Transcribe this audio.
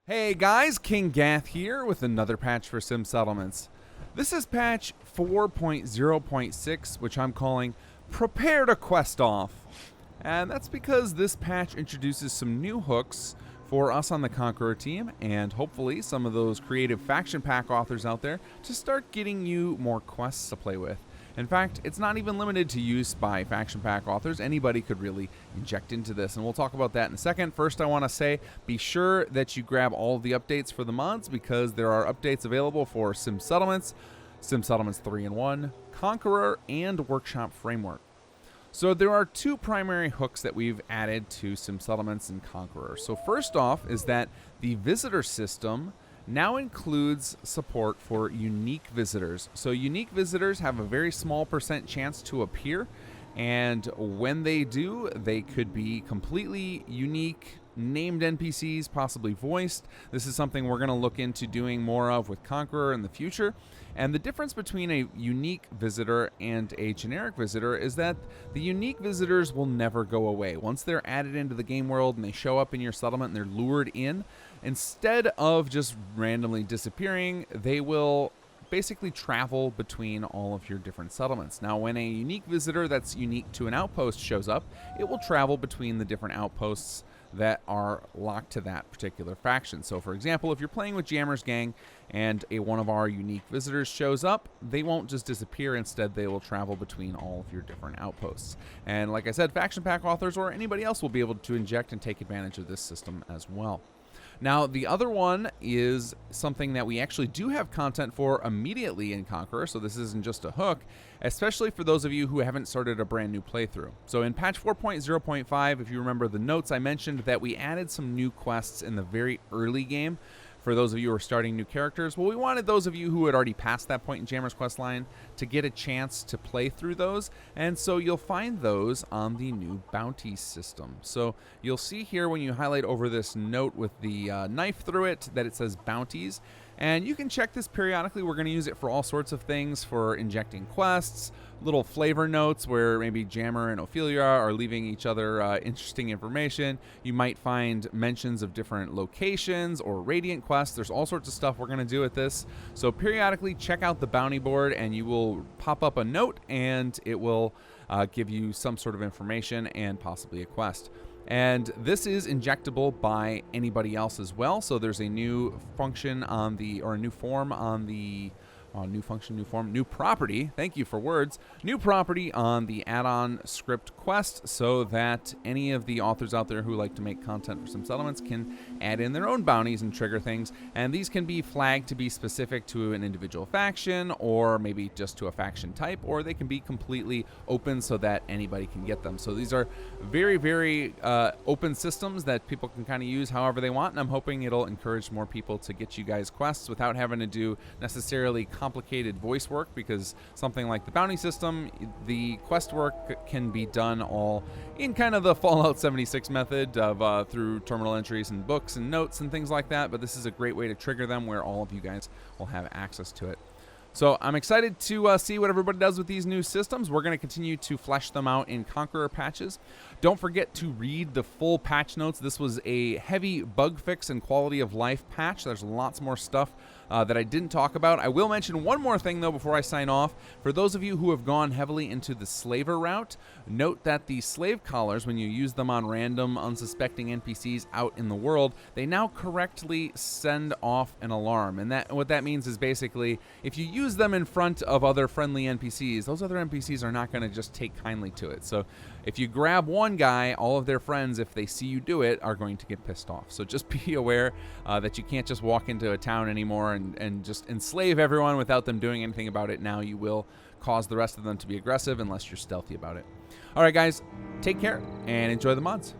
Hey guys, kinggath here with another patch for Sim Settlements. This is patch 4.0.6, which I'm calling Prepare to Quest Off. And that's because this patch introduces some new hooks for us on the Conqueror team, and hopefully some of those creative faction pack authors out there to start getting you more quests to play with. In fact, it's not even limited to use by faction pack authors. Anybody could really inject into this, and we'll talk about that in a second. First, I want to say, be sure that you grab all of the updates for the mods, because there are updates available for Sim Settlements 3-in-1, Conqueror, and Workshop Framework. So there are two primary hooks that we've added to Sim Settlements and Conqueror. So first off is that the visitor system now includes support for unique visitors. So unique visitors have a very small % chance to appear, and when they do, they could be completely unique, named NPCs, possibly voiced. This is something we're going to look into doing more of with Conqueror in the future. And the difference between a unique visitor and a generic visitor is that the unique visitors will never go away. Once they're added into the game world and they show up in your settlement and they're lured in, instead of just randomly disappearing, they will basically travel between all of your different settlements. Now, when a unique visitor that's unique to an outpost shows up, it will travel between the different outposts that are locked to that particular faction. So for example, if you're playing with Jammer's Gang and one of our unique visitors shows up, they won't just disappear. Instead, they will travel between all of your different outposts. And like I said, faction pack authors or anybody else will be able to inject and take advantage of this system as well. Now, the other one is something that we actually do have content for immediately in Conqueror, so this isn't just a hook, especially for those of you who haven't started a brand new playthrough. So in patch 4.0.5, if you remember the notes, I mentioned that we added some new quests in the very early game. For those of you who are starting new characters, well, we wanted those of you who had already passed that point in Jammer's quest line to get a chance to play through those, and so you'll find those on the new bounty system. So you'll see here when you highlight over this note with the knife through it that it says bounties, and you can check this periodically. We're going to use it for all sorts of things, for injecting quests, little flavor notes where maybe Jammer and Ophelia are leaving each other interesting information. You might find mentions of different locations or radiant quests. There's all sorts of stuff we're going to do with this. So periodically check out the bounty board and you will pop up a note and it will give you some sort of information and possibly a quest. And this is injectable by anybody else as well. So there's a new function on the, or a new form on the, new function, new form, new property. Thank you for words. New property on the add-on script quest, so that any of the authors out there who like to make content for Sim Settlements can add in their own bounties and trigger things. And these can be flagged to be specific to an individual faction, or maybe just to a faction type, or they can be completely open so that anybody can get them. So these are very, very open systems that people can kind of use however they want. And I'm hoping it'll encourage more people to get you guys quests without having to do necessarily complicated voice work, because something like the bounty system, the quest work can be done all in kind of the Fallout 76 method of through terminal entries and books and notes and things like that, but this is a great way to trigger them where all of you guys will have access to it. So I'm excited to see what everybody does with these new systems. We're going to continue to flesh them out in Conqueror patches. Don't forget to read the full patch notes. This was a heavy bug fix and quality of life patch. There's lots more stuff that I didn't talk about. I will mention one more thing, though, before I sign off. For those of you who have gone heavily into the slaver route, note that the slave collars, when you use them on random, unsuspecting NPCs out in the world, they now correctly send off an alarm. And what that means is basically, if you use them in front of other friendly NPCs, those other NPCs are not going to just take kindly to it. So if you grab one guy, all of their friends, if they see you do it, are going to get pissed off. So just be aware that you can't just walk into a town anymore and just enslave everyone without them doing anything about it. Now you will cause the rest of them to be aggressive unless you're stealthy about it. All right, guys, take care and enjoy the mods.